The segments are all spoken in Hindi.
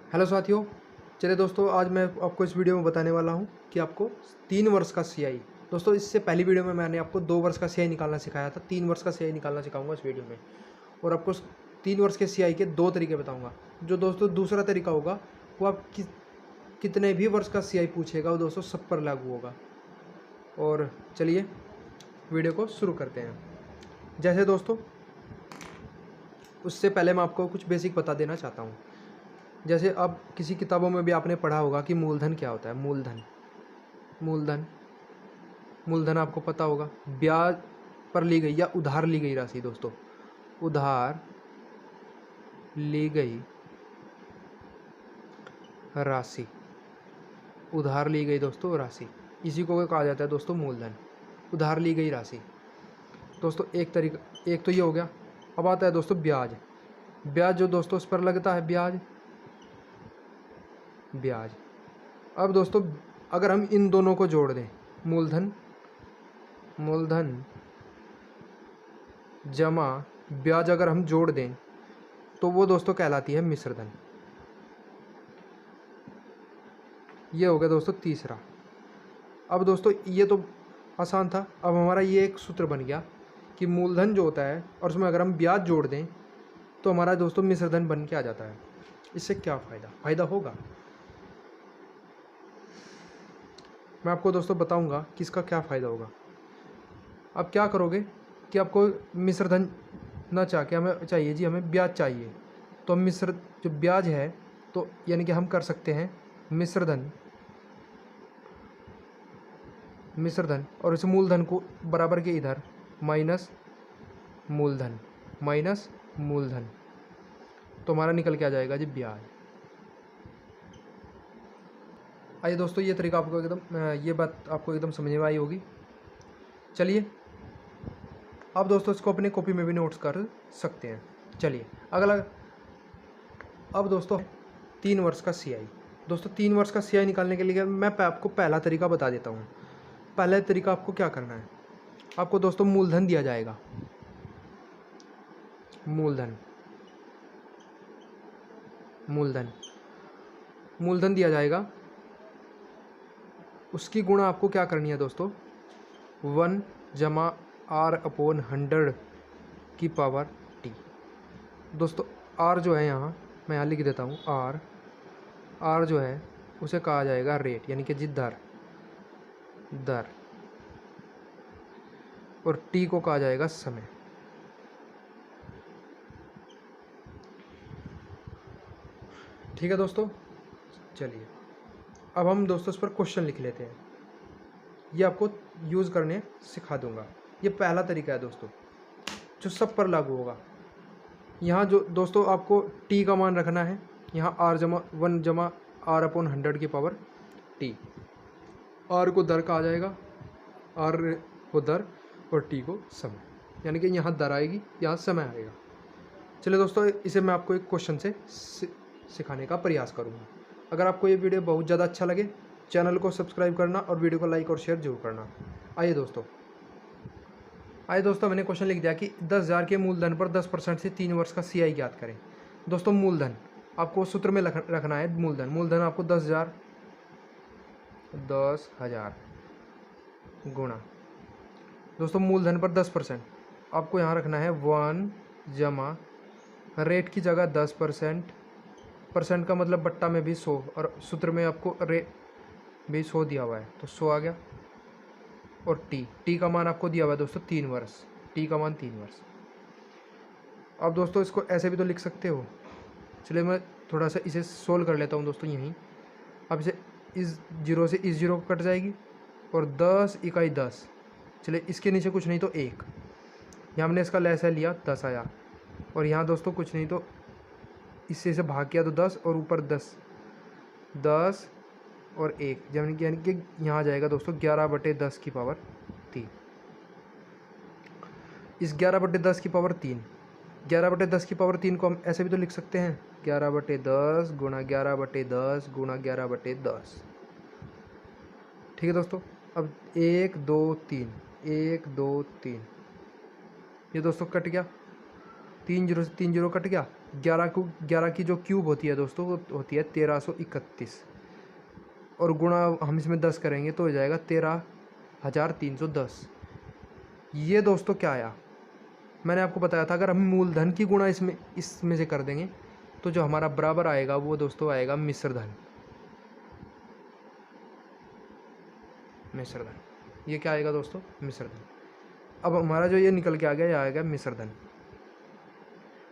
हेलो साथियों, चलिए दोस्तों, आज मैं आपको इस वीडियो में बताने वाला हूं कि आपको 3 वर्ष का सीआई। दोस्तों, इससे पहली वीडियो में मैंने आपको 2 वर्ष का सीआई निकालना सिखाया था। 3 वर्ष का सीआई निकालना सिखाऊंगा इस वीडियो में, और आपको 3 वर्ष के सीआई के 2 तरीके बताऊंगा। जो दोस्तों दूसरा तरीका होगा वो आप कितने भी वर्ष का सीआई पूछेगा वो दोस्तों सब पर लागू होगा। और चलिए वीडियो को शुरू करते हैं। जैसे दोस्तों, उससे पहले मैं आपको कुछ बेसिक बता देना चाहता हूँ। जैसे अब किसी किताबों में भी आपने पढ़ा होगा कि मूलधन क्या होता है। मूलधन मूलधन आपको पता होगा, ब्याज पर ली गई या उधार ली गई राशि। दोस्तों, उधार ली गई राशि, उधार ली गई दोस्तों राशि, इसी को कहा जाता है दोस्तों मूलधन, उधार ली गई राशि। दोस्तों एक तो ये हो गया। अब आता है दोस्तों ब्याज। ब्याज जो दोस्तों उस पर लगता है ब्याज। अब दोस्तों अगर हम इन दोनों को जोड़ दें, मूलधन जमा ब्याज, अगर हम जोड़ दें तो वो दोस्तों कहलाती है मिश्रधन। ये हो गया दोस्तों तीसरा। अब दोस्तों ये तो आसान था। अब हमारा ये एक सूत्र बन गया कि मूलधन जो होता है और उसमें अगर हम ब्याज जोड़ दें तो हमारा दोस्तों मिश्रधन बन के आ जाता है। इससे क्या फ़ायदा होगा, मैं आपको दोस्तों बताऊंगा कि इसका क्या फ़ायदा होगा। अब क्या करोगे कि आपको मिश्रधन ना चाह के हमें चाहिए जी, हमें ब्याज चाहिए, तो मिश्र जो ब्याज है तो यानी कि हम कर सकते हैं मिश्रधन और इस मूलधन को बराबर के इधर माइनस मूलधन, तो हमारा निकल के आ जाएगा जी ब्याज। आइए दोस्तों, ये तरीका आपको ये बात आपको एकदम समझ में आई होगी। चलिए अब दोस्तों इसको अपने कॉपी में भी नोट्स कर सकते हैं। चलिए अगला। अब दोस्तों 3 वर्ष का सीआई। दोस्तों 3 वर्ष का सीआई निकालने के लिए मैं आपको पहला तरीका बता देता हूँ। पहला तरीका आपको क्या करना है, आपको दोस्तों मूलधन दिया जाएगा। मूलधन दिया जाएगा। उसकी गुणा आपको क्या करनी है दोस्तों, 1 जमा R/100 की पावर T। दोस्तों R जो है यहाँ मैं यहाँ लिख देता हूँ, R जो है उसे कहा जाएगा रेट, यानी कि जी दर, और T को कहा जाएगा समय। ठीक है दोस्तों, चलिए अब हम दोस्तों इस पर क्वेश्चन लिख लेते हैं। ये आपको यूज़ करने सिखा दूंगा। ये पहला तरीका है दोस्तों जो सब पर लागू होगा। यहाँ जो दोस्तों आपको T का मान रखना है, यहाँ 1 जमा R/100 की पावर T। R को दर कहा जाएगा, R को दर और T को समय, यानी कि यहाँ दर आएगी, यहाँ समय आएगा। चलिए दोस्तों, इसे मैं आपको एक क्वेश्चन से सिखाने का प्रयास करूँगा। अगर आपको ये वीडियो बहुत ज़्यादा अच्छा लगे, चैनल को सब्सक्राइब करना और वीडियो को लाइक और शेयर जरूर करना। आइए दोस्तों मैंने क्वेश्चन लिख दिया कि 10,000 के मूलधन पर 10% से 3 वर्ष का सीआई ज्ञात करें। दोस्तों मूलधन आपको सूत्र में रखना है। मूलधन आपको 10,000 गुणा दोस्तों मूलधन पर 10% आपको यहाँ रखना है 1 जमा रेट की जगह 10%, परसेंट का मतलब बट्टा में भी 100, और सूत्र में आपको रेट भी 100 दिया हुआ है तो 100 आ गया। और टी का मान आपको दिया हुआ है दोस्तों 3 वर्ष, टी का मान 3 वर्ष। अब दोस्तों इसको ऐसे भी तो लिख सकते हो। चलिए मैं थोड़ा सा इसे सोल्व कर लेता हूँ दोस्तों यहीं। अब इसे इस जीरो से इस जीरो कट जाएगी और 10 इकाई 10। चलिए इसके नीचे कुछ नहीं तो 1, यहाँ हमने इसका लहसा लिया 10 आया, और यहाँ दोस्तों कुछ नहीं तो इससे इसे भाग किया तो 10 और ऊपर 10 और 1, यानी कि यहाँ आ जाएगा दोस्तों 11/10 की पावर 3। इस 11/10 की पावर 3, 11/10 की पावर 3 को हम ऐसे भी तो लिख सकते हैं, 11/10 गुणा 11/10 गुणा 11/10। ठीक है दोस्तों। अब 1 2 3, 1 2 3, ये दोस्तों कट गया, 3 जीरो से 3 जीरो कट गया, 11 की जो क्यूब होती है दोस्तों वो होती है 1331, और गुणा हम इसमें 10 करेंगे तो हो जाएगा 13,310। ये दोस्तों क्या आया, मैंने आपको बताया था अगर हम मूलधन की गुणा इसमें से कर देंगे तो जो हमारा बराबर आएगा वो दोस्तों आएगा मिश्र धन। मिश्र धन, ये क्या आएगा दोस्तों, मिश्र धन। अब हमारा जो ये निकल के आ गया ये आएगा मिश्र धन।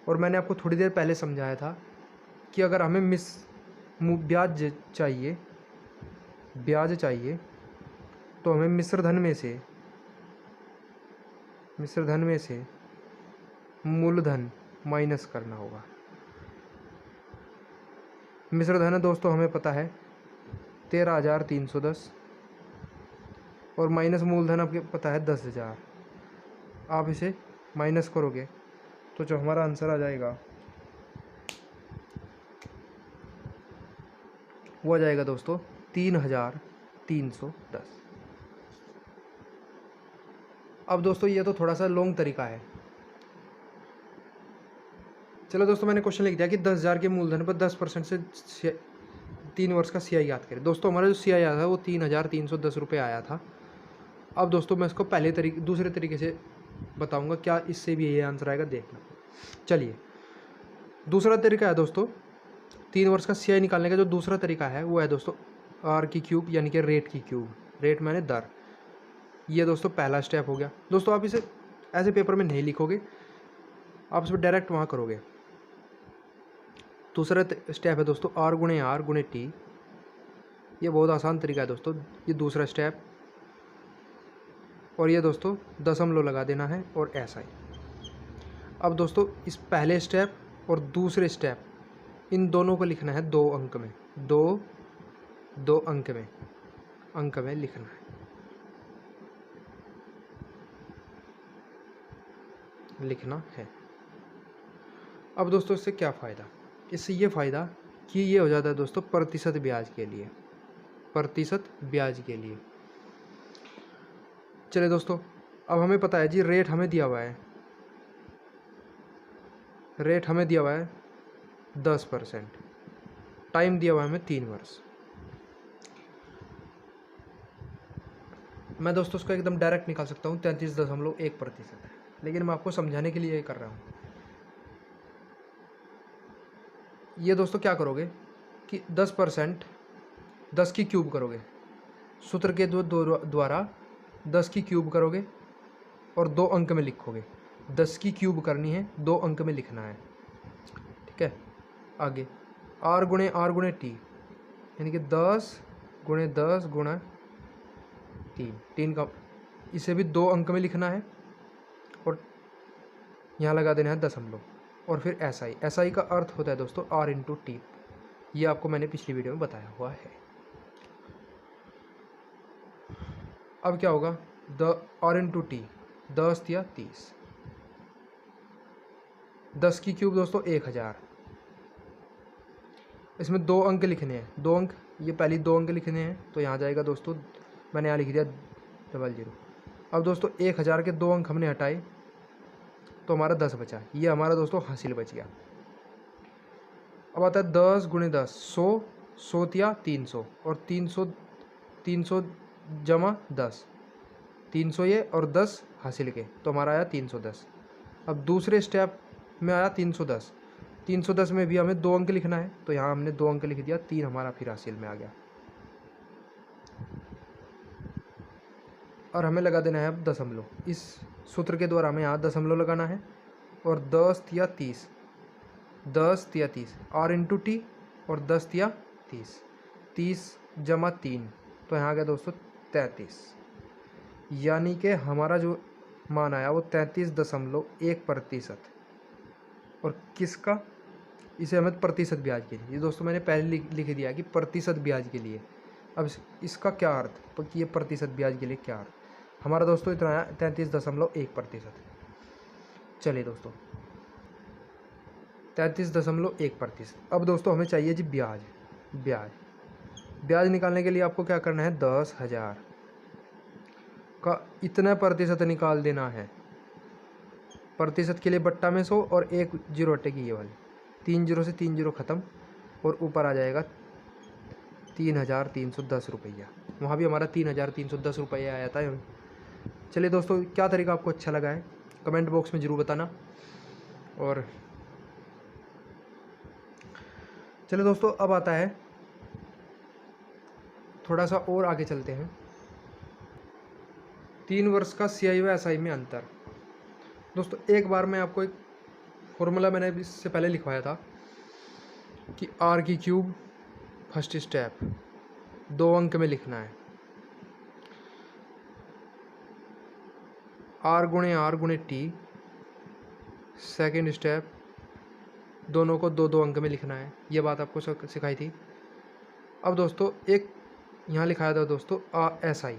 और मैंने आपको थोड़ी देर पहले समझाया था कि अगर हमें ब्याज चाहिए तो हमें मिश्र धन में से मूलधन माइनस करना होगा। मिश्र धन दोस्तों हमें पता है 13,310, और माइनस मूलधन आपको पता है 10,000। आप इसे माइनस करोगे तो जो हमारा आंसर आ जाएगा वो आ जाएगा दोस्तों 3,310। अब दोस्तों ये तो थोड़ा सा लॉन्ग तरीका है। चलो दोस्तों मैंने क्वेश्चन लिख दिया कि 10,000 के मूलधन पर 10% से 3 वर्ष का CI याद करें। दोस्तों हमारा जो CI आया था वो 3,310 रुपये आया था। अब दोस्तों मैं इसको दूसरे तरीके से बताऊंगा, क्या इससे भी ये आंसर आएगा देखना। चलिए दूसरा तरीका है दोस्तों 3 वर्ष का CI निकालने का। जो दूसरा तरीका है वो है दोस्तों R की क्यूब यानी कि रेट की क्यूब। रेट मैंने दर, ये दोस्तों पहला स्टेप हो गया। दोस्तों आप इसे ऐसे पेपर में नहीं लिखोगे, आप इसमें डायरेक्ट वहाँ करोगे। दूसरा स्टेप है दोस्तों R गुणे T। ये बहुत आसान तरीका है दोस्तों, ये दूसरा स्टेप। और ये दोस्तों दशमलव लगा देना है और SI। अब दोस्तों इस पहले स्टेप और दूसरे स्टेप इन दोनों को लिखना है 2 अंक में, दो अंक में लिखना है। अब दोस्तों इससे क्या फ़ायदा, इससे ये फ़ायदा कि ये हो जाता है दोस्तों प्रतिशत ब्याज के लिए। चलिए दोस्तों अब हमें पता है जी रेट हमें दिया हुआ है 10%, टाइम दिया हुआ है हमें 3 वर्ष। मैं दोस्तों उसको एकदम डायरेक्ट निकाल सकता हूँ, 33.1% है, लेकिन मैं आपको समझाने के लिए ये कर रहा हूँ। ये दोस्तों क्या करोगे कि 10% 10 की क्यूब करोगे, सूत्र के द्वारा 10 की क्यूब करोगे और 2 अंक में लिखोगे। 10 की क्यूब करनी है, 2 अंक में लिखना है, ठीक है। आगे R गुणे T यानी कि 10 गुणे 10 गुणा 3 का, इसे भी 2 अंक में लिखना है और यहाँ लगा देना है दशमलव। और फिर SI का अर्थ होता है दोस्तों R इंटू T। ये आपको मैंने पिछली वीडियो में बताया हुआ है। अब क्या होगा, R इंटू T 10 या 30, 10 की क्यूब दोस्तों 1000। इसमें 2 अंक लिखने हैं, 2 अंक, ये पहली 2 अंक लिखने हैं तो यहाँ जाएगा दोस्तों, मैंने यहाँ लिख दिया 00। अब दोस्तों 1000 के 2 अंक हमने हटाए तो हमारा 10 बचा, ये हमारा दोस्तों हासिल बच गया। अब आता है 10 गुणे 10 100 या 300, और 300 जमा 10, 300 ये और 10 हासिल के, तो हमारा आया 310। अब दूसरे स्टेप में आया 310 में भी हमें 2 अंक लिखना है तो यहाँ हमने 2 अंक लिख दिया, 3 हमारा फिर हासिल में आ गया। और हमें लगा देना है अब दशमलव, इस सूत्र के द्वारा हमें यहाँ दशमलव लगाना है। और 10 या 30 R इंटू T और 10 या 30 जमा 3, तो यहाँ आ गया दोस्तों 33। यानी कि हमारा जो मान आया वो 33.1%। और किसका, इसे हमें प्रतिशत ब्याज के लिए, ये दोस्तों मैंने पहले लिख दिया कि प्रतिशत ब्याज के लिए। अब इसका क्या अर्थ, तो कि ये प्रतिशत ब्याज के लिए क्या अर्थ, हमारा दोस्तों इतना आया 33.1%। चलिए दोस्तों 33.1%। अब दोस्तों हमें चाहिए जी ब्याज निकालने के लिए आपको क्या करना है, 10,000 का इतना प्रतिशत निकाल देना है। प्रतिशत के लिए बट्टा में 100 और 1 जीरो अटेगी ये वाली, 3 जीरो से 3 जीरो ख़त्म और ऊपर आ जाएगा 3,310 रुपया। वहाँ भी हमारा 3,310 रुपया आया था। चलिए दोस्तों, क्या तरीका आपको अच्छा लगा है कमेंट बॉक्स में ज़रूर बताना। और चलिए दोस्तों, अब आता है थोड़ा सा और आगे चलते हैं। 3 वर्ष का CI व SI में अंतर। दोस्तों एक बार मैं आपको एक फॉर्मूला मैंने इससे पहले लिखवाया था कि R की क्यूब फर्स्ट स्टेप 2 अंक में लिखना है, R गुणे T सेकेंड स्टेप दोनों को 2 2 अंक में लिखना है। ये बात आपको सिखाई थी। अब दोस्तों एक यहाँ लिखाया था दोस्तों SI।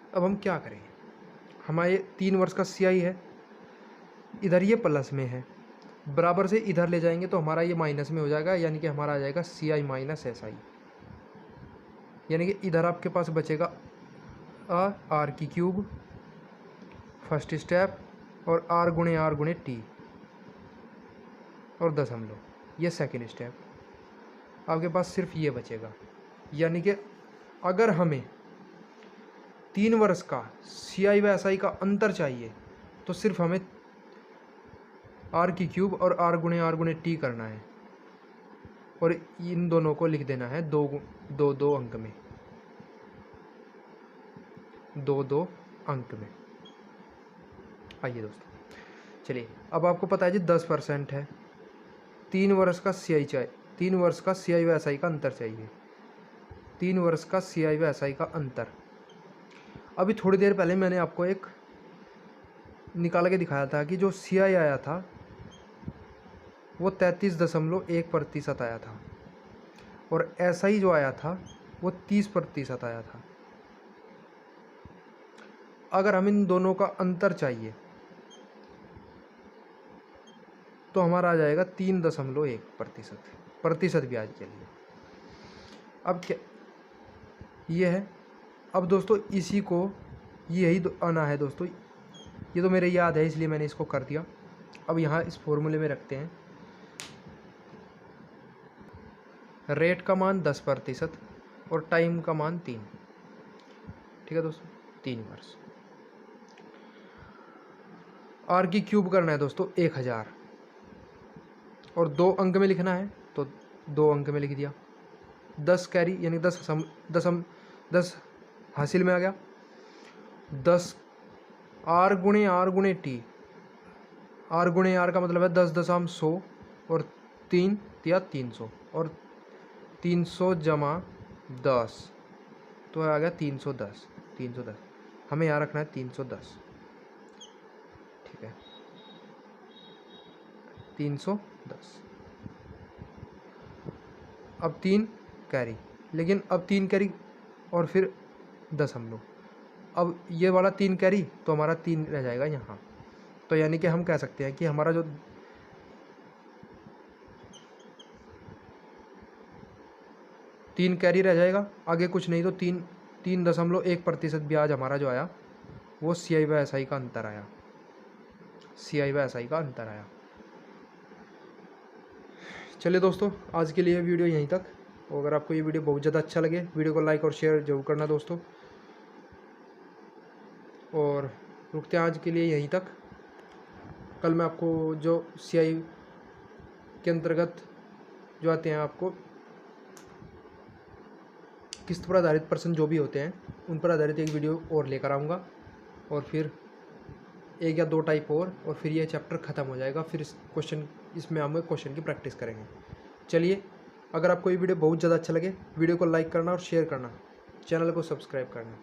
अब हम क्या करें, हमारे 3 वर्ष का CI है, इधर ये प्लस में है, बराबर से इधर ले जाएंगे तो हमारा ये माइनस में हो जाएगा, यानी कि हमारा आ जाएगा CI माइनस SI। यानी कि इधर आपके पास बचेगा R की क्यूब फर्स्ट स्टेप और R गुणे T और दशमलव, ये सेकेंड स्टेप। आपके पास सिर्फ ये बचेगा। यानी कि अगर हमें 3 वर्ष का CI व SI का अंतर चाहिए तो सिर्फ हमें R की क्यूब और R गुणे T करना है और इन दोनों को लिख देना है 2 2 अंक में, 2 2 अंक में। आइए दोस्तों, चलिए अब आपको पता है जी 10% है, 3 वर्ष का CI चाहिए, 3 वर्ष का CI व SI का अंतर चाहिए, 3 वर्ष का CI व SI का अंतर। अभी थोड़ी देर पहले मैंने आपको एक निकाल के दिखाया था कि जो CI आया था वो 33.1% आया था और SI जो आया था वो 30% आया था। अगर हम इन दोनों का अंतर चाहिए तो हमारा आ जाएगा 3.1% प्रतिशत ब्याज के लिए। अब क्या ये है। अब दोस्तों इसी को यही आना है दोस्तों, ये तो मेरे याद है इसलिए मैंने इसको कर दिया। अब यहाँ इस फॉर्मूले में रखते हैं रेट का मान 10% और टाइम का मान 3। ठीक है दोस्तों, 3 वर्ष। R की क्यूब करना है दोस्तों 1000 और 2 अंक में लिखना है तो 2 अंक में लिख दिया। 10 कैरी यानी 10 हासिल में आ गया। 10 R गुणे T, R गुणे R का मतलब है 10.100 और 3 या 300 और 300 जमा 10 तो आ गया 310। हमें यहाँ रखना है 310। ठीक है, 310। अब 3 कैरी, लेकिन अब 3 कैरी और फिर दशमलव। अब ये वाला 3 कैरी तो हमारा 3 रह जाएगा यहाँ। तो यानी कि हम कह सकते हैं कि हमारा जो 3 कैरी रह जाएगा, आगे कुछ नहीं तो 3.1% ब्याज हमारा जो आया वो CI व SI का अंतर आया, CI व SI का अंतर आया। चलिए दोस्तों, आज के लिए वीडियो यहीं तक। और अगर आपको ये वीडियो बहुत ज़्यादा अच्छा लगे, वीडियो को लाइक और शेयर जरूर करना दोस्तों। और रुकते हैं आज के लिए यहीं तक। कल मैं आपको जो CI के अंतर्गत जो आते हैं, आपको किस्त पर आधारित प्रश्न जो भी होते हैं उन पर आधारित एक वीडियो और लेकर आऊँगा और फिर 1 या 2 टाइप और फिर ये चैप्टर ख़त्म हो जाएगा। फिर इसमें हम क्वेश्चन की प्रैक्टिस करेंगे। चलिए, अगर आपको ये वीडियो बहुत ज़्यादा अच्छा लगे, वीडियो को लाइक करना और शेयर करना, चैनल को सब्सक्राइब करना।